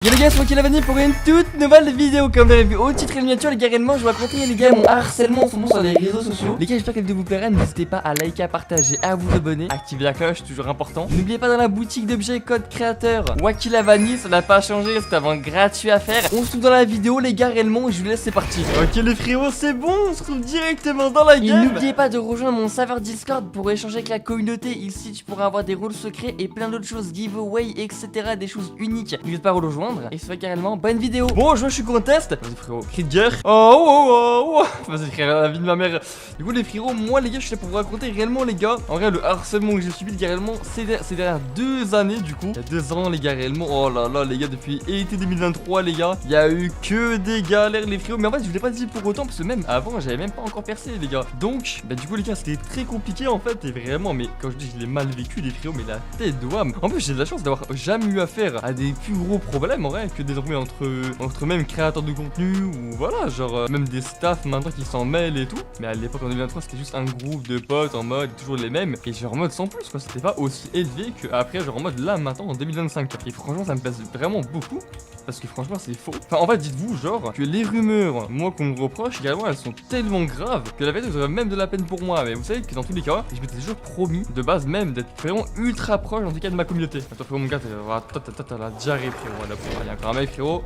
Yo les gars, c'est moi qui l'ai venu pour une toute nouvelle vidéo. Comme vous l'avez vu au titre et miniature, les gars, réellement je vais raconter les gars mon harcèlement en ce moment sur les réseaux sociaux. Les gars, j'espère que la vidéo vous plaira. N'hésitez pas à liker, à partager, à vous abonner, activer la cloche, toujours important. N'oubliez pas dans la boutique d'objets code créateur Wakilavani, ça n'a pas changé, c'est avant gratuit à faire. On se retrouve dans la vidéo les gars, réellement je vous laisse, c'est parti. Ok les frérots, c'est bon, on se retrouve directement dans la game. Et n'oubliez pas de rejoindre mon serveur Discord pour échanger avec la communauté. Ici tu pourras avoir des rôles secrets et plein d'autres choses, giveaway, etc. Des choses uniques. N'hésitez pas à rejoindre et c'est carrément bonne vidéo. Bon, je suis contest. Vas-y frérot, cri de guerre. Oh. Vas-y frère, la vie de ma mère. Du coup les frérots, moi les gars, je suis là pour vous raconter réellement les gars. En vrai le harcèlement que j'ai subi les gars réellement ces dernières 2 années du coup. Il y a 2 ans les gars réellement. Oh là là les gars, depuis été 2023 les gars, il y a eu que des galères les frérots. Mais en fait je vous l'ai pas dit pour autant parce que même avant j'avais même pas encore percé les gars. Donc bah du coup les gars c'était très compliqué en fait. Et vraiment mais quand je dis je l'ai mal vécu les frérots, mais la tête de wam. En plus j'ai de la chance d'avoir jamais eu affaire à des plus gros problèmes en vrai que des embrouilles entre même créateurs de contenu ou voilà genre même des staffs maintenant qui s'en mêlent et tout. Mais à l'époque en 2023 c'était juste un groupe de potes en mode toujours les mêmes et genre en mode sans plus quoi. C'était pas aussi élevé que après genre en mode là maintenant en 2025. Et franchement ça me pèse vraiment beaucoup parce que franchement c'est faux. Enfin en fait dites-vous genre que les rumeurs moi qu'on me reproche également elles sont tellement graves que la vérité vous aurez même de la peine pour moi. Mais vous savez que dans tous les cas je m'étais toujours promis de base même d'être vraiment ultra proche en tout cas de ma communauté. Attends frérot mon gars t'as la diarrhée frérot là pour il y a encore un mec frérot.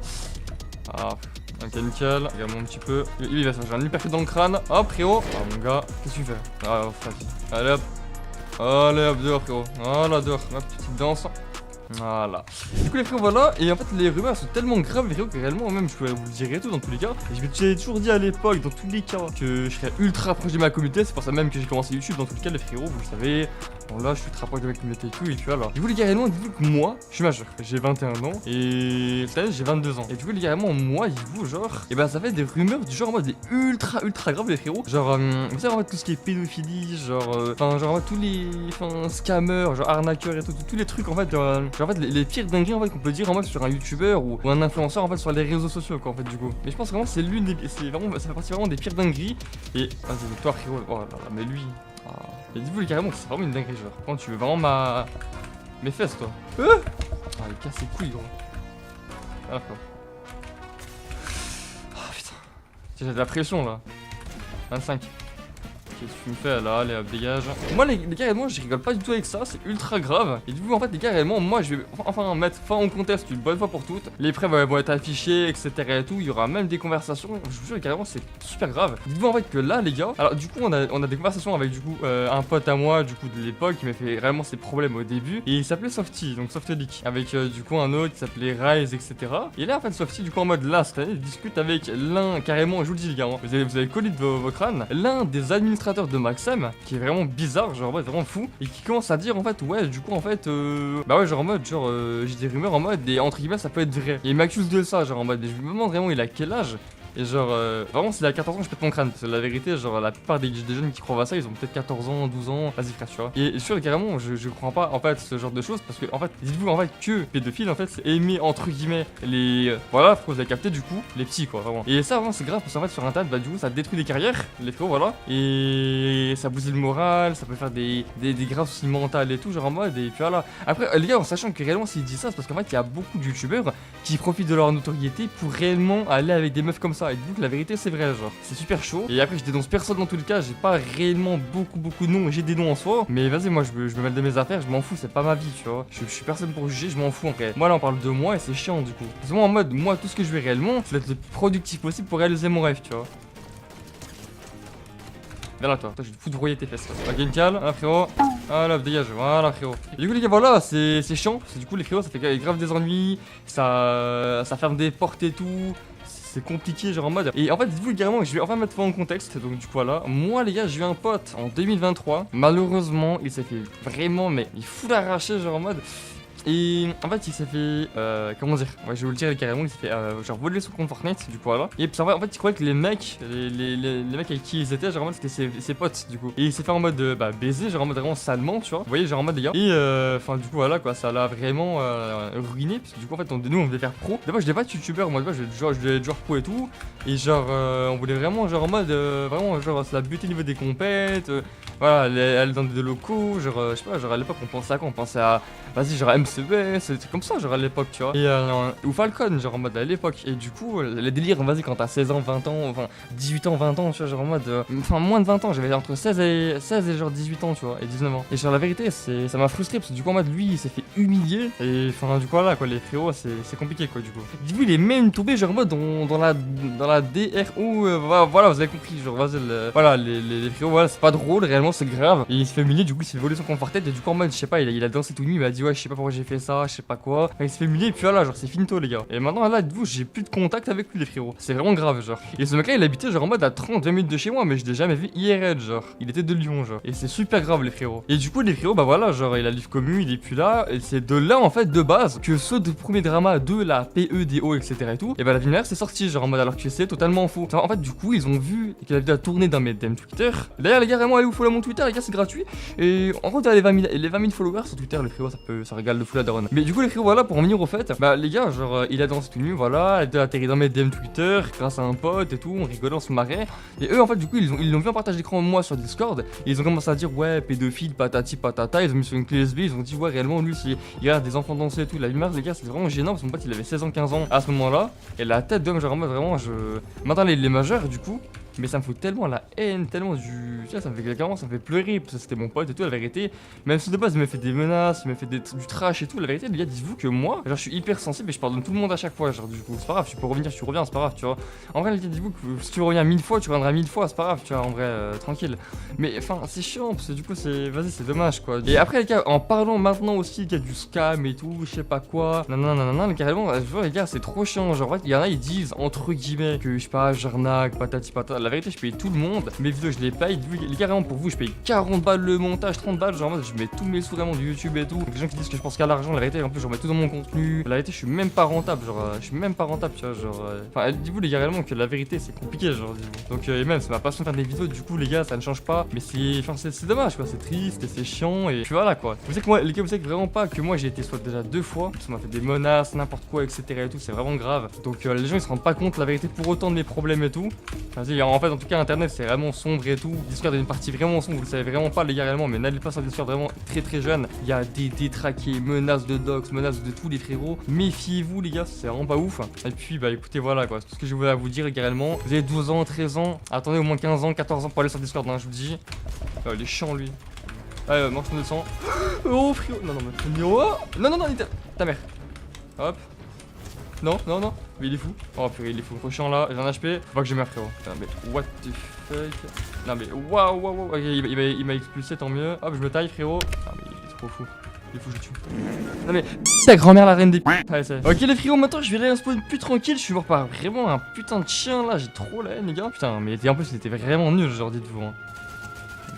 Ah ok nickel, regarde-moi un petit peu. Il va se faire un uppercut dans le crâne. Hop frérot. Ah mon gars, qu'est-ce que tu fais? Ah vas-y. Allez hop. Allez hop dehors frérot. Voilà dehors, ma petite danse. Voilà. Du coup les frérots voilà. Et en fait les rumeurs sont tellement graves les frérots que réellement même je pourrais vous le dire et tout dans tous les cas. Et je m'étais toujours dit à l'époque dans tous les cas que je serais ultra proche de ma communauté. C'est pour ça même que j'ai commencé YouTube dans tous les cas les frérots, vous le savez. Bon là je suis très proche de ma communauté et tout et puis voilà. Du coup les gars réellement dites-vous que moi je suis majeur. J'ai 21 ans et cette année j'ai 22 ans. Et du coup les gars réellement moi dites-vous genre et ben ça fait des rumeurs du genre en mode des ultra graves les frérots. Genre vous savez en fait tout ce qui est pédophilie genre enfin genre en fait tous les scammers genre arnaqueurs et tout tous les trucs en fait en fait les pires dingueries en fait qu'on peut dire en mode sur un youtubeur ou un influenceur en fait sur les réseaux sociaux quoi en fait du coup. Mais je pense vraiment c'est l'une des ça fait partie vraiment des pires dingueries. Et vas-y toi frérot, oh là là mais lui et dites-vous carrément que c'est vraiment une dinguerie genre. Quand tu veux vraiment mes fesses toi. Ah il casse ses couilles gros. Ah d'accord. Oh putain. J'ai de la pression là. 25. Qu'est-ce que tu me fais là? Allez hop dégage. Moi les gars moi je rigole pas du tout avec ça, c'est ultra grave. Et du coup en fait les gars réellement moi je vais enfin mettre fin au contest une bonne fois pour toutes. Les preuves vont être affichées etc et tout. Il y aura même des conversations. Je vous jure carrément c'est super grave. Dites-vous en fait que là les gars. Alors du coup on a des conversations avec du coup un pote à moi du coup de l'époque qui m'a fait vraiment ses problèmes au début. Et il s'appelait Softy, donc Softleak. Avec du coup un autre qui s'appelait Rise etc. Et là en fait Softy du coup en mode là cette année il discute avec l'un carrément, je vous le dis les gars, vous avez collé de vos crânes, l'un des administrateurs de Maxem qui est vraiment bizarre genre en mode vraiment fou et qui commence à dire en fait ouais du coup en fait bah ouais genre en mode genre j'ai des rumeurs en mode et entre guillemets ça peut être vrai et il m'accuse de ça genre en mode et je me demande vraiment il a quel âge. Et genre, vraiment, s'il a 14 ans, je pète mon crâne. Parce que la vérité, genre, la plupart des jeunes qui croient à ça, ils ont peut-être 14 ans, 12 ans. Vas-y, frère, tu vois. Et sûr, carrément, je crois pas, en fait, ce genre de choses. Parce que, en fait, dites-vous, en fait, que pédophile, en fait, c'est aimer, entre guillemets, les. Voilà, faut vous avez capté, du coup, les petits, quoi, vraiment. Et ça, vraiment, c'est grave, parce qu'en fait, sur Internet, bah, du coup, ça détruit des carrières, les frérots, voilà. Et ça bousille le moral, ça peut faire des graves soucis mentaux et tout, genre en mode. Et puis voilà. Après, les gars, en sachant que réellement, s'ils disent ça, c'est parce qu'en fait, il y a beaucoup de youtubeurs qui profitent de leur notoriété pour réellement aller avec des meufs comme ça. Et du coup, la vérité, c'est vrai, genre, c'est super chaud. Et après, je dénonce personne dans tous les cas. J'ai pas réellement beaucoup de noms. J'ai des noms en soi. Mais vas-y, moi, je me mêle de mes affaires. Je m'en fous, c'est pas ma vie, tu vois. Je suis personne pour juger, je m'en fous en vrai. Moi, là, on parle de moi et c'est chiant du coup. C'est moi en mode, moi, tout ce que je veux réellement, c'est d'être le plus productif possible pour réaliser mon rêve, tu vois. Viens là, toi, je vais te foudroyer tes fesses. Ok, nickel, hein, frérot. Voilà, dégage, voilà, frérot. Et du coup, les gars, voilà, c'est chiant. Parce que du coup, les frérots, ça fait grave des ennuis. Ça ferme des portes et tout. C'est compliqué genre en mode. Et en fait dites-vous carrément je vais enfin mettre fin en contexte. Donc du coup voilà. Moi les gars j'ai eu un pote en 2023. Malheureusement il s'est fait vraiment mais il fout l'arracher genre en mode. Et en fait il s'est fait comment dire, ouais je vais vous le dire carrément, il s'est fait genre voler son compte Fortnite du coup voilà. Et puis en fait il croyait que les mecs les mecs avec qui ils étaient genre en mode c'était ses potes du coup. Et il s'est fait en mode baiser genre en mode vraiment salement tu vois. Vous voyez genre en mode les gars. Et enfin du coup voilà quoi, ça l'a vraiment ruiné parce que du coup en fait nous on devait faire pro. D'abord je devais pas être youtubeur, moi je devais être joueur pro et tout. Et genre on voulait vraiment genre en mode vraiment genre se la buter au niveau des compètes. Voilà, aller dans des locaux, genre je sais pas, genre à l'époque on pensait à quoi? On pensait à vas-y genre c'est ouais, c'était comme ça, genre à l'époque, tu vois. Et ou Falcon, genre en mode à l'époque. Et du coup, le délire, vas-y, quand t'as 16 ans, 20 ans, enfin 18 ans, 20 ans, tu vois, genre en mode. Enfin, moins de 20 ans, j'avais entre 16 et genre 18 ans, tu vois, et 19 ans. Et sur la vérité, ça m'a frustré parce que du coup, en mode, lui, il s'est fait humilier. Et enfin, du coup, voilà, quoi, les frérots, c'est compliqué, quoi, du coup. Du coup, il est même tombé, genre en mode, dans la DRO, voilà, vous avez compris, genre, vas-y, voilà, les frérots, voilà, c'est pas drôle, réellement, c'est grave. Et il se fait humilier, du coup, il s'est fait voler son confort-tête. Et du coup, en mode, je sais pas, il a dansé tout nu, il m'a dit, ouais, je sais pas pourquoi j'ai fait ça, je sais pas quoi. Enfin, il se fait humilier, et puis voilà, genre, c'est finito, les gars. Et maintenant, là, dites-vous, j'ai plus de contact avec lui, les frérots. C'est vraiment grave, genre. Et ce mec-là, il habitait, genre, en mode à 30-20 minutes de chez moi, mais je l'ai jamais vu IRL, genre. Il était de Lyon, genre. Et c'est super grave, les frérots. Et du coup, les frérots, bah voilà, genre, il a livre commun, il est plus là. Et c'est de là, en fait, de base, que ceux de premier drama de la PEDO, etc. et tout, et bah la lumière, c'est sorti, genre, en mode, alors que c'est totalement faux. En fait, du coup, ils ont vu que la vidéo a tourné dans mes DM Twitter. D'ailleurs, les gars, vraiment, allez vous follow mon Twitter, les gars, c'est gratuit. Et en gros, t'as les 20 000 followers sur Twitter, les frérots, ça régale de fou la daronne. Mais du coup, les frérots, voilà, pour en venir au fait, bah les gars, genre, il a dansé tout nu, voilà, il a atterri dans mes DM Twitter grâce à un pote et tout, on rigolait, on se marrait. Et eux, en fait, du coup, ils l'ont vu en partage d'écran moi sur Discord. Et ils ont commencé à dire, ouais, pédophile, patati patata. Ils ont mis sur une clé USB, ils ont dit, ouais, réellement, lui, il regarde des enfants danser et tout. La lumière, les gars, c'est vraiment gênant parce que mon pote, il avait 16 ans, 15 ans à ce moment-là. Et la tête d'homme, genre, en mode vraiment, Maintenant, les majeurs, du coup. Mais ça me fout tellement la haine, tellement du. Tu vois, ça me fait pleurer parce que c'était mon pote et tout, la vérité. Même si de base il m'a fait des menaces, il m'a fait du trash et tout, la vérité, les gars, dites-vous que moi, genre, je suis hyper sensible et je pardonne tout le monde à chaque fois. Genre, du coup, c'est pas grave, tu peux revenir, tu reviens, c'est pas grave, tu vois. En vrai, les gars, dites-vous que si tu reviens 1000 fois, tu reviendras 1000 fois, c'est pas grave, tu vois, en vrai, tranquille. Mais enfin, c'est chiant parce que du coup, vas-y, c'est dommage quoi. Et après, les gars, en parlant maintenant aussi qu'il y a du scam et tout, je sais pas quoi, nanana, carrément, je vois, les gars, c'est trop chiant. Genre, en fait, il y en a, ils disent entre guillemets que je sais pas, j'arnaque, patati patata. La vérité, je paye tout le monde. Mes vidéos, je les paye. Carrément, pour vous, je paye 40 balles le montage, 30 balles. Genre, je mets tous mes sous vraiment du YouTube et tout. Donc, les gens qui disent que je pense qu'à l'argent, la vérité, en plus, je remets tout dans mon contenu. La vérité, je suis même pas rentable. Genre, je suis même pas rentable, tu vois. Genre, enfin, dites-vous, les gars, réellement, que la vérité, c'est compliqué. Genre, dites-vous. Donc, et même, c'est ma passion de faire des vidéos. Du coup, les gars, ça ne change pas. Mais c'est dommage, quoi. C'est triste et c'est chiant. Et puis voilà, quoi. Vous savez que moi, les gars, vous savez que vraiment pas que moi, j'ai été soit déjà 2 fois. Ça m'a fait des menaces, n'importe quoi, etc. et tout. C'est vraiment grave. Donc, les gens, ils se rendent pas compte, la vérité, pour autant de mes problèmes et tout. Vas-y, en fait, en tout cas, Internet, c'est vraiment sombre et tout. Discord est une partie vraiment sombre, vous le savez vraiment pas, les gars, réellement. Mais n'allez pas sur Discord vraiment très jeune. Il y a des détraqués, menaces de dox, menaces de tous les frérots. Méfiez-vous, les gars, c'est vraiment pas ouf. Et puis, bah écoutez, voilà quoi. C'est tout ce que je voulais à vous dire, les gars, réellement. Vous avez 12 ans, 13 ans. Attendez au moins 15 ans, 14 ans pour aller sur Discord, hein, je vous dis. Il est chiant, lui. Allez, mange ton 200. Oh, frérot. Non, mais. Oh non, ta mère. Hop. Non. Mais il est fou. Oh purée, il est fou. Trop chiant là, j'ai un HP. Faut pas que je meurs, frérot. Putain, mais what the fuck. Non, mais waouh. Ok, il m'a expulsé, tant mieux. Hop, je me taille, frérot. Non, mais il est trop fou. Il faut que je le tue. Non, mais ta grand-mère, la reine des p. Allez, ça. Ok, les frérots, maintenant je vais aller un spawn plus tranquille. Je suis mort par vraiment un putain de chien là. J'ai trop la haine, les gars. Putain, mais en plus, il était vraiment nul, genre, dites-vous. Hein.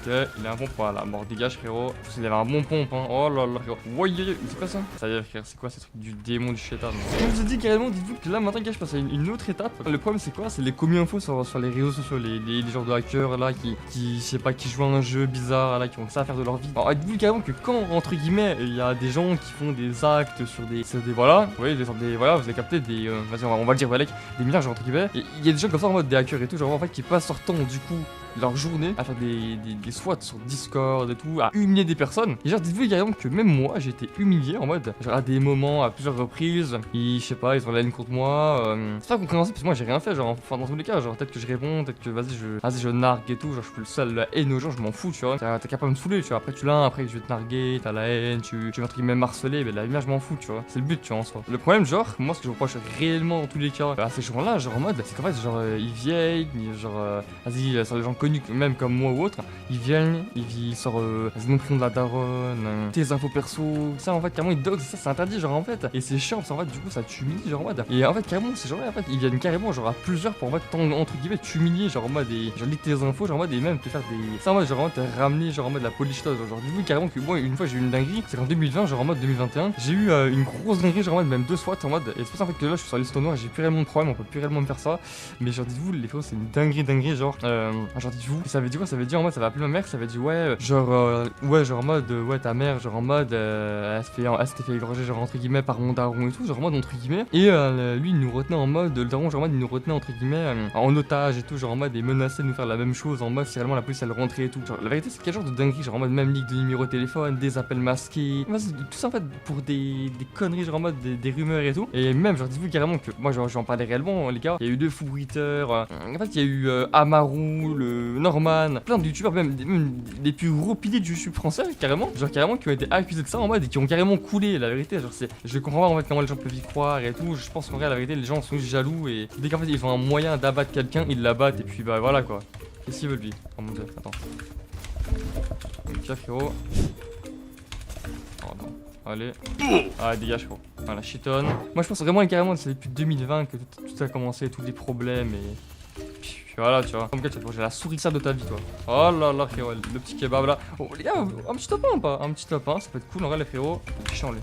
Ok, il a un bon point là, mort dégage frérot. Il avait un bon pompe hein. Oh là là frérot. Voyez, c'est quoi ça? Ça y est frère, c'est quoi ces trucs du démon du chétan? Comme je vous dis carrément, dites-vous que là maintenant gars je passe à une autre étape. Le problème c'est quoi? C'est les commis infos sur les réseaux sociaux, les genres de hackers là qui je sais pas, qui jouent à un jeu bizarre là, qui ont que ça à faire de leur vie. Alors dites-vous carrément que quand entre guillemets il y a des gens qui font des actes sur des voilà, vous voyez voilà, vous avez capté des vas-y on va le dire voilà, des milliards genre entre guillemets. Il y a des gens comme ça en mode des hackers et tout, genre en fait qui passent leur temps du coup leur journée à faire des SWAT sur Discord et tout, à humilier des personnes. Et genre, dites-vous carrément que même moi, j'ai été humilié en mode, genre à des moments, à plusieurs reprises, je sais pas, ils ont la haine contre moi. C'est pas compréhensible parce que moi j'ai rien fait, genre, enfin dans tous les cas, genre peut-être que je réponds, peut-être que vas-y je nargue et tout, genre je suis le seul, la haine aux gens, je m'en fous, tu vois. T'es capable de me saouler, tu vois. Après tu l'as, après je vais te narguer, t'as la haine, tu vas entre guillemets harceler, mais la lumière je m'en fous, tu vois. C'est le but, tu vois en soi. Le problème, genre, moi ce que je reproche réellement dans tous les cas à ces gens-là, genre en mode, c'est qu'en fait, genre ils viennent, genre, vas-y, sur les gens connus, même comme moi ou autre, ils viennent, ils sortent les noms de la daronne, tes infos perso, ça en fait carrément ils doxent, ça c'est interdit genre en fait, et c'est chiant parce qu'en fait du coup ça t'humilie genre en mode, et en fait carrément ces gens-là en fait ils viennent carrément genre à plusieurs pour en fait entre guillemets t'humilier genre en mode, et genre lire tes infos genre en mode, et même te faire des, ça en mode genre en mode te ramener genre en mode la police genre dis-vous carrément que moi une fois j'ai eu une dinguerie, c'est qu'en 2020 genre en mode 2021 j'ai eu une grosse dinguerie genre en mode même 2 SWAT en mode, et c'est pour ça en fait que là je suis sur la liste noire, j'ai plus réellement de problème, on peut plus réellement me faire ça, mais genre dites-vous les fois c'est une dinguerie genre dites-vous. Ça avait dit quoi? Ça avait dit en mode, ça va appeler ma mère, ça avait dit ouais, genre en mode, ouais, ta mère, genre en mode, elle s'était fait égorger, genre entre guillemets, par mon daron et tout, genre en mode entre guillemets. Et lui, il nous retenait en mode, le daron, genre en mode, il nous retenait entre guillemets en otage et tout, genre en mode, et menaçait de nous faire la même chose, en mode, si réellement la police elle rentrait et tout. Genre, la vérité, c'est quel genre de dinguerie, genre en mode, même ligue de numéro de téléphone, des appels masqués, tout ça en fait pour des conneries, genre en mode, des rumeurs et tout. Et même, genre, dites-vous carrément que moi, j'en parlais réellement, les gars. Il y a eu deux fous bruiteurs, en fait, il y a eu Amaru, le Norman, plein de youtubeurs, même des plus gros piliers du YouTube français, carrément, genre carrément qui ont été accusés de ça en mode et qui ont carrément coulé. La vérité, genre, je comprends pas en fait comment les gens peuvent y croire et tout. Je pense qu'en vrai, la vérité, les gens sont jaloux et dès qu'en fait ils ont un moyen d'abattre quelqu'un, ils l'abattent et puis bah voilà quoi. Qu'est-ce qu'il veut lui? Oh mon dieu, attends. Tiens, frérot. Oh non. Allez. Ah, dégage, frérot. Voilà, shiton. Moi, je pense vraiment carrément que c'est depuis 2020 que tout a commencé, tous les problèmes et. Puis voilà, tu vois. Comme que tu vas manger la souris de ta vie, toi. Oh là là, frérot, le petit kebab là. Oh, les gars, un petit top 1 ou pas? Un petit top 1, ça peut être cool en vrai, les frérots. Chiant, lui.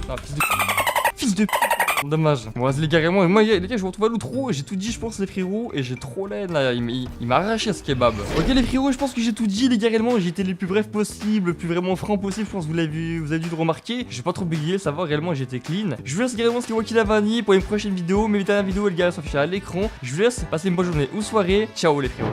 Ah, fils de. Fils de. Dommage. Bon, vas-y, les gars, moi, les gars, je vous retrouve à l'outro et j'ai tout dit, je pense, les frérots. Et j'ai trop l'aide là. Il m'a arraché ce kebab. Ok, les frérots, je pense que j'ai tout dit, les gars, réellement. J'ai été les plus brefs possible, le plus vraiment franc possible. Je pense que vous avez dû le remarquer. J'ai pas trop bégayé, ça va, réellement, j'ai été clean. Je vous laisse également ce qui est moi qui l'a vanille pour une prochaine vidéo. Mes dernières vidéos, les gars, elles sont affichées à l'écran. Je vous laisse passer une bonne journée ou soirée. Ciao, les frérots.